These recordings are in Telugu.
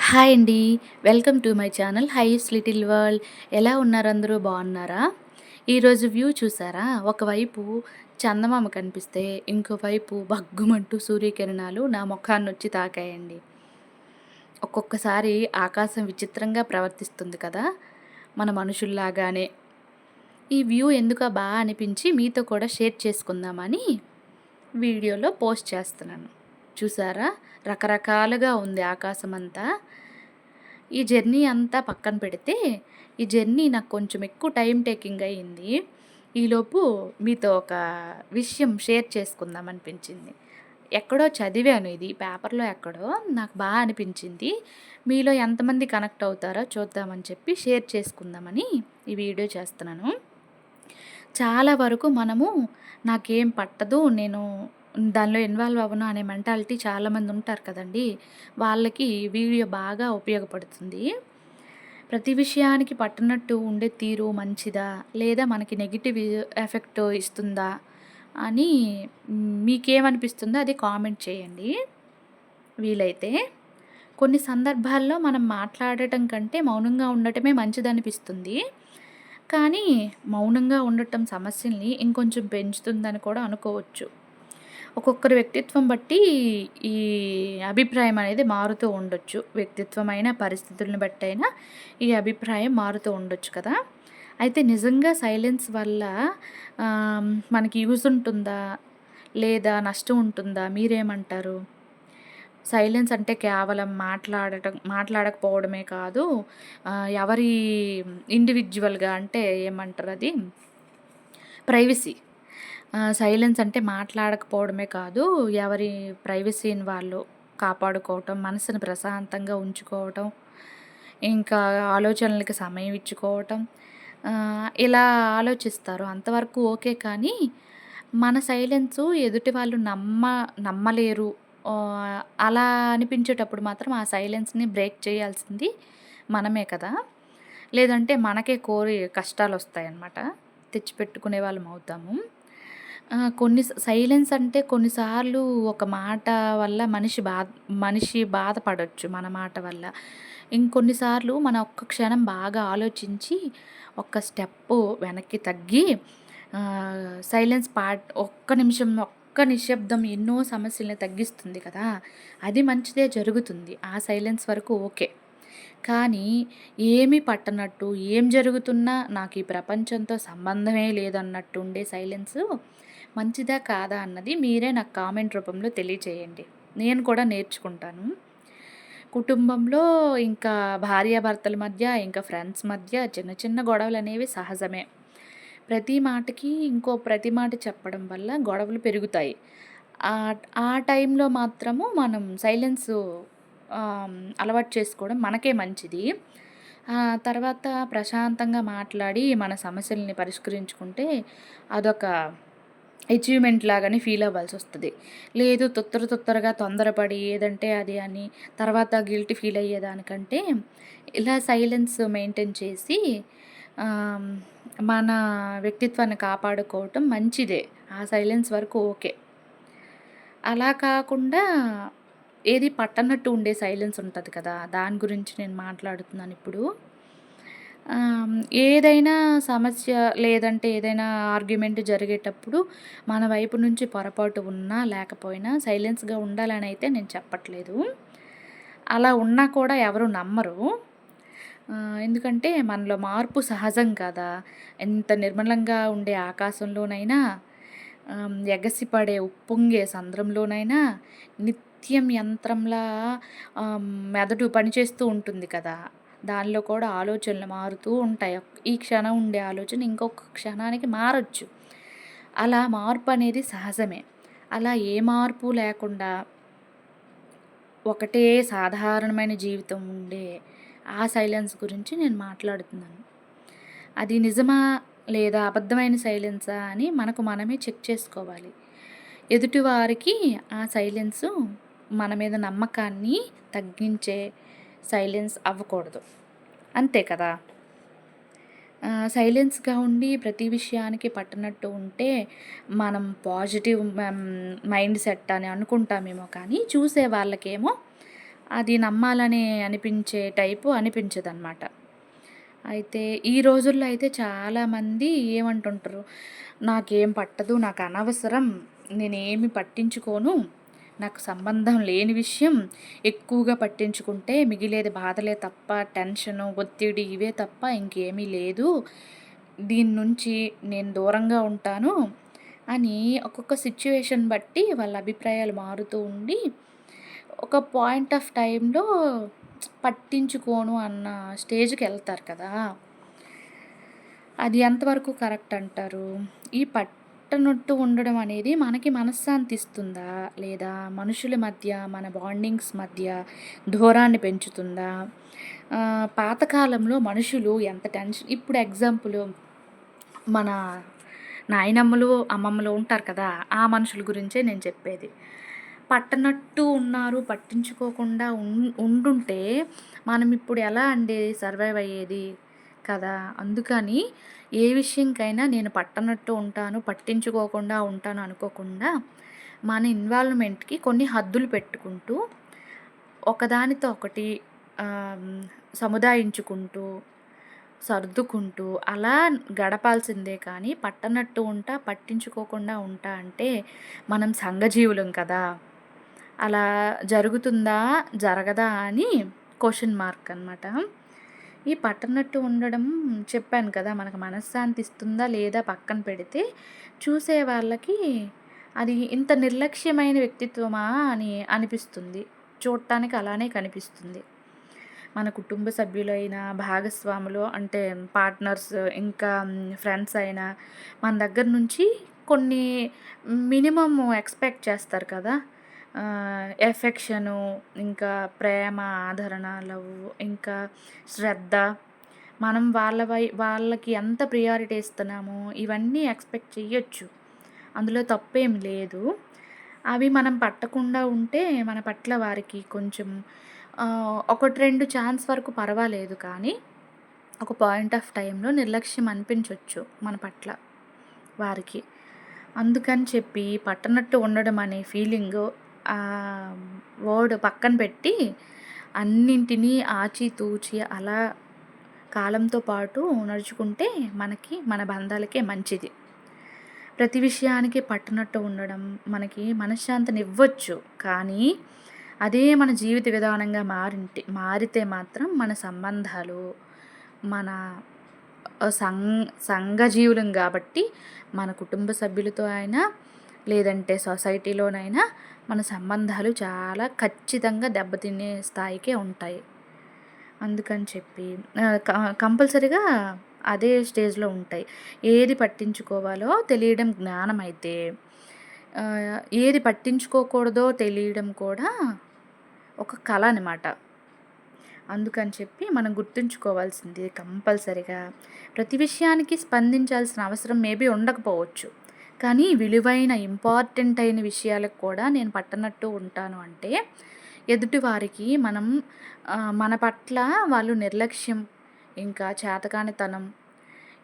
హాయ్ అండి. వెల్కమ్ టు మై ఛానల్ హైస్ లిటిల్ వరల్డ్. ఎలా ఉన్నారు అందరూ బాగున్నారా? ఈరోజు వ్యూ చూసారా? ఒకవైపు చందమామ కనిపిస్తే, ఇంకోవైపు భగ్గుమంటూ సూర్యకిరణాలు నా మొఖాన్నొచ్చి తాకాయండి. ఒక్కొక్కసారి ఆకాశం విచిత్రంగా ప్రవర్తిస్తుంది కదా! మన మనుషుల్లాగానే. ఈ వ్యూ ఎందుకో అనిపించి మీతో కూడా షేర్ చేసుకుందామని వీడియోలో పోస్ట్ చేస్తున్నాను. చూసారా? రకరకాలుగా ఉంది ఆకాశమంతా. ఈ జర్నీ అంతా పక్కన పెడితే, ఈ జర్నీ నాకు కొంచెం ఎక్కువ టైమ్ టేకింగ్ అయింది. ఈలోపు మీతో ఒక విషయం షేర్ చేసుకుందాం అనిపించింది. ఎక్కడో చదివాను ఇది పేపర్‌లో ఎక్కడో. నాకు అనిపించింది. మీలో ఎంతమంది కనెక్ట్ అవుతారో చూద్దామని చెప్పి షేర్ చేసుకుందామని ఈ వీడియో చేస్తున్నాను. చాలా వరకు మనము నాకేం పట్టదు, నేను దానిలో ఇన్వాల్వ్ అవ్వను అనే మెంటాలిటీ చాలామంది ఉంటారు కదండీ! వాళ్ళకి ఈ వీడియో బాగా ఉపయోగపడుతుంది. ప్రతి విషయానికి పట్టనట్టు ఉండే తీరు మంచిదా? లేదా మనకి నెగెటివ్ ఎఫెక్ట్ ఇస్తుందా? అని మీకేమనిపిస్తుందో అది కామెంట్ చేయండి వీలైతే. కొన్ని సందర్భాల్లో మనం మాట్లాడటం కంటే మౌనంగా ఉండటమే మంచిదనిపిస్తుంది. కానీ మౌనంగా ఉండటం సమస్యల్ని ఇంకొంచెం పెంచుతుందని కూడా అనుకోవచ్చు. ఒక్కొక్కరి వ్యక్తిత్వం బట్టి ఈ అభిప్రాయం అనేది మారుతూ ఉండొచ్చు. వ్యక్తిత్వమైన, పరిస్థితులను బట్టైనా ఈ అభిప్రాయం మారుతూ ఉండొచ్చు కదా! అయితే నిజంగా సైలెన్స్ వల్ల మనకి యూజ్ ఉంటుందా? లేదా నష్టం ఉంటుందా? మీరేమంటారు? సైలెన్స్ అంటే కేవలం మాట్లాడకపోవడమే కాదు. ఎవరి ఇండివిడ్యువల్‌గా అంటే ఏమంటారది? ప్రైవసీ. సైలెన్స్ అంటే మాట్లాడకపోవడమే కాదు, ఎవరి ప్రైవసీని వాళ్ళు కాపాడుకోవటం, మనసుని ప్రశాంతంగా ఉంచుకోవటం, ఇంకా ఆలోచనలకి సమయం ఇచ్చుకోవటం. ఇలా ఆలోచిస్తారు. అంతవరకు ఓకే. కానీ మన సైలెన్సు ఎదుటి వాళ్ళు నమ్మలేరు. అలా అనిపించేటప్పుడు మాత్రం ఆ సైలెన్స్‌ని బ్రేక్ చేయాల్సింది మనమే కదా! లేదంటే మనకే కష్టాలొస్తాయన్నమాట. తెచ్చిపెట్టుకునే వాళ్ళమవుతాము. సైలెన్స్ అంటే కొన్నిసార్లు ఒక మాట వల్ల మనిషి బాధపడొచ్చు మన మాట వల్ల. ఇంకొన్నిసార్లు మనం ఒక్క క్షణం బాగా ఆలోచించి, ఒక్క స్టెప్పు వెనక్కి తగ్గి సైలెన్స్ ఒక్క నిశ్శబ్దం ఎన్నో సమస్యల్ని తగ్గిస్తుంది కదా! అది మంచిదే జరుగుతుంది. ఆ సైలెన్స్ వరకు ఓకే. కానీ ఏమీ పట్టనట్టు, ఏం జరుగుతున్నా నాకు ఈ ప్రపంచంతో సంబంధమే లేదన్నట్టు ఉండే సైలెన్సు మంచిదా? కాదా? అన్నది మీరే నాకు కామెంట్ రూపంలో తెలియచేయండి. నేను కూడా నేర్చుకుంటాను. కుటుంబంలో ఇంకా భార్యాభర్తల మధ్య, ఇంకా ఫ్రెండ్స్ మధ్య చిన్న చిన్న గొడవలనేవి సహజమే. ప్రతి మాట చెప్పడం వల్ల గొడవలు పెరుగుతాయి. ఆ టైంలో మాత్రము మనం సైలెన్సు అలవాటు చేసుకోవడం మనకే మంచిది. తర్వాత ప్రశాంతంగా మాట్లాడి మన సమస్యల్ని పరిష్కరించుకుంటే అదొక అచీవ్‌మెంట్ లాగానే ఫీల్ అవ్వాల్సొస్తది. లేదు తొందరగా తొందరపడి ఏదంటే అది అని తర్వాత గిల్టీ ఫీల్ అయ్యేదానికంటే ఇలా సైలెన్స్ మెయింటైన్ చేసి ఆహ్, మన వ్యక్తిత్వాన్ని కాపాడుకోవటం మంచిదే. ఆ సైలెన్స్ వరకు ఓకే. అలా కాకుండా ఏది పట్టనట్టు ఉండే సైలెన్స్ ఉంటది కదా! దాని గురించి నేను మాట్లాడుతున్నానిప్పుడు. ఏదైనా సమస్య లేదంటే ఏదైనా ఆర్గ్యుమెంట్ జరిగేటప్పుడు మన వైపు నుంచి పొరపాటు ఉన్నా, లేకపోయినా సైలెన్స్‌గా ఉండాలనైతే నేను చెప్పట్లేదు. అలా ఉన్నా కూడా ఎవరు నమ్మరు. ఎందుకంటే మనలో మార్పు సహజం కదా! ఎంత నిర్మలంగా ఉండే ఆకాశంలోనైనా, ఎగసిపడే ఉప్పొంగే సంద్రంలోనైనా నిత్యం యంత్రంలా మెదడు పనిచేస్తూ ఉంటుంది కదా! దానిలో కూడా ఆలోచనలు మారుతూ ఉంటాయి. ఈ క్షణం ఉండే ఆలోచన ఇంకొక క్షణానికి మారొచ్చు. అలా మార్పనేది సహజమే. అలా ఏ మార్పు లేకుండా ఒకటే సాధారణమైన జీవితం ఉండే ఆ సైలెన్స్ గురించి నేను మాట్లాడుతున్నాను. అది నిజమా? లేదా అబద్ధమైన సైలెన్సా? అని మనకు మనమే చెక్ చేసుకోవాలి. ఎదుటివారికి ఆ సైలెన్సు మన మీద నమ్మకాన్ని తగ్గించే సైలెన్స్ అవ్వకూడదు. అంతే కదా! సైలెన్స్‌గా ఉండి ప్రతి విషయానికి పట్టనట్టు ఉంటే మనం పాజిటివ్ మైండ్ సెట్ అని అనుకుంటామేమో కానీ చూసే వాళ్ళకేమో అది నమ్మాలని అనిపించే టైపు అనిపించదనమాట. అయితే ఈ రోజుల్లో అయితే చాలామంది ఏమంటుంటారు, నాకేం పట్టదు, నాకనవసరం, నేనేమి పట్టించుకోను, నాకు సంబంధం లేని విషయం ఎక్కువగా పట్టించుకుంటే మిగిలేది బాధలే తప్ప, టెన్షను, ఒత్తిడి ఇవే తప్ప ఇంకేమీ లేదు. దీని నుంచి నేను దూరంగా ఉంటాను అని ఒక్కొక్క సిట్యుయేషన్ బట్టి వాళ్ళ అభిప్రాయాలు మారుతూ ఉండి, ఒక పాయింట్ ఆఫ్ టైమ్‌లో పట్టించుకోను అన్న స్టేజ్‌కెళ్తారు కదా! అది ఎంతవరకు కరెక్ట్ అంటారు? ఈ పట్టనట్టు ఉండడం అనేది మనకి మనశ్శాంతి ఇస్తుందా? లేదా మనుషుల మధ్య, మన బాండింగ్స్ మధ్య దూరాన్ని పెంచుతుందా? పాతకాలంలో మనుషులు ఎంత టెన్షన్ ఇప్పుడు ఎగ్జాంపుల్ మన నాయనమ్మలు, అమ్మమ్మలు ఉంటారు కదా! ఆ మనుషుల గురించే నేను చెప్పేది. పట్టనట్టు ఉన్నారు, పట్టించుకోకుండా ఉండుంటే మనం ఇప్పుడు ఎలా అండి సర్వైవ్ అయ్యేది కదా! అందుకని ఏ విషయంకైనా నేను పట్టనట్టు ఉంటాను, పట్టించుకోకుండా ఉంటాను అనుకోకుండా, మన ఇన్వాల్వ్‌మెంట్‌కి కొన్ని హద్దులు పెట్టుకుంటూ, ఒకదానితో ఒకటి ఆహ్, సముదాయించుకుంటూ, సర్దుకుంటూ అలా గడపాల్సిందే కానీ, పట్టనట్టు ఉంటా, పట్టించుకోకుండా ఉంటా అంటే మనం సంఘజీవులం కదా! అలా జరుగుతుందా? జరగదా? అని క్వెషన్ మార్క్ అనమాట. ఈ పట్టనట్టు ఉండడం చెప్పాను కదా! మనకు మనశ్శాంతి ఇస్తుందా? లేదా? పక్కన పెడితే చూసే వాళ్ళకి అది ఇంత నిర్లక్ష్యమైన వ్యక్తిత్వమా అని అనిపిస్తుంది. చూడటానికి అలానే కనిపిస్తుంది. మన కుటుంబ సభ్యులైనా, భాగస్వాములు అంటే పార్ట్నర్స్, ఇంకా ఫ్రెండ్స్ అయినా మన దగ్గర నుంచి కొన్ని మినిమమ్ ఎక్స్‌పెక్ట్ చేస్తారు కదా! ఎఫెక్షను, ఇంకా ప్రేమ, ఆదరణ, లవ్, ఇంకా శ్రద్ధ. మనం వాళ్ళకి ఎంత ప్రియారిటీ ఇస్తున్నామో ఇవన్నీ ఎక్స్‌పెక్ట్ చెయ్యొచ్చు. అందులో తప్పేం లేదు. అవి మనం పట్టకుండా ఉంటే మన పట్ల వారికి కొంచెం 1, 2 ఛాన్స్ వరకు పర్వాలేదు కానీ, ఒక పాయింట్ ఆఫ్ టైమ్‌లో నిర్లక్ష్యం అనిపించొచ్చు మన పట్ల వారికి. అందుకని చెప్పి పట్టనట్టు ఉండడం అనే ఫీలింగు వర్డ్ పక్కన పెట్టి, అన్నింటినీ ఆచితూచి అలా కాలంతో పాటు నడుచుకుంటే మనకి, మన బంధాలకే మంచిది. ప్రతి విషయానికి పట్టనట్టు ఉండడం మనకి మనశ్శాంతినివ్వచ్చు. కానీ, అదే మన జీవిత విధానంగా మారితే మాత్రం మన సంబంధాలు, మన సంఘజీవులం గాబట్టి, మన కుటుంబ సభ్యులతో అయినా, లేదంటే సొసైటీలోనైనా మన సంబంధాలు చాలా ఖచ్చితంగా దెబ్బతినే స్థాయికే ఉంటాయి. అందుకని చెప్పి కంపల్సరీగా అదే స్టేజ్‌లో ఉంటాయి. ఏది పట్టించుకోవాలో తెలియడం జ్ఞానమైతే, ఏది పట్టించుకోకూడదో తెలియడం కూడా ఒక కళ అనమాట. అందుకని చెప్పి మనం గుర్తుంచుకోవాల్సింది కంపల్సరీగా ప్రతి విషయానికి స్పందించాల్సిన అవసరం మేబీ ఉండకపోవచ్చు. కానీ విలువైన, ఇంపార్టెంట్ అయిన విషయాలకు కూడా నేను పట్టనట్టు ఉంటాను అంటే, ఎదుటివారికి మన పట్ల వాళ్ళు నిర్లక్ష్యం, ఇంకా చేతకానితనం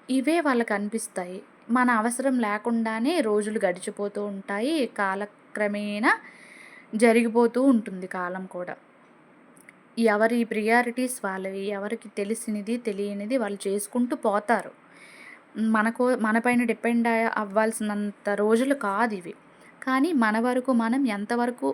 ఇవే వాళ్ళకనిపిస్తాయి. మన అవసరం లేకుండానే రోజులు గడిచిపోతూ ఉంటాయి. కాలక్రమేణా జరిగిపోతూ ఉంటుంది కాలం కూడా. ఎవరి ప్రియారిటీస్ వాళ్ళవి. ఎవరికి తెలిసినది, తెలియనిది వాళ్ళు చేసుకుంటూ పోతారు. మన పైన డిపెండ్ అవ్వాల్సినంత రోజులు కాదివి. కానీ మన వరకు మనం ఎంతవరకు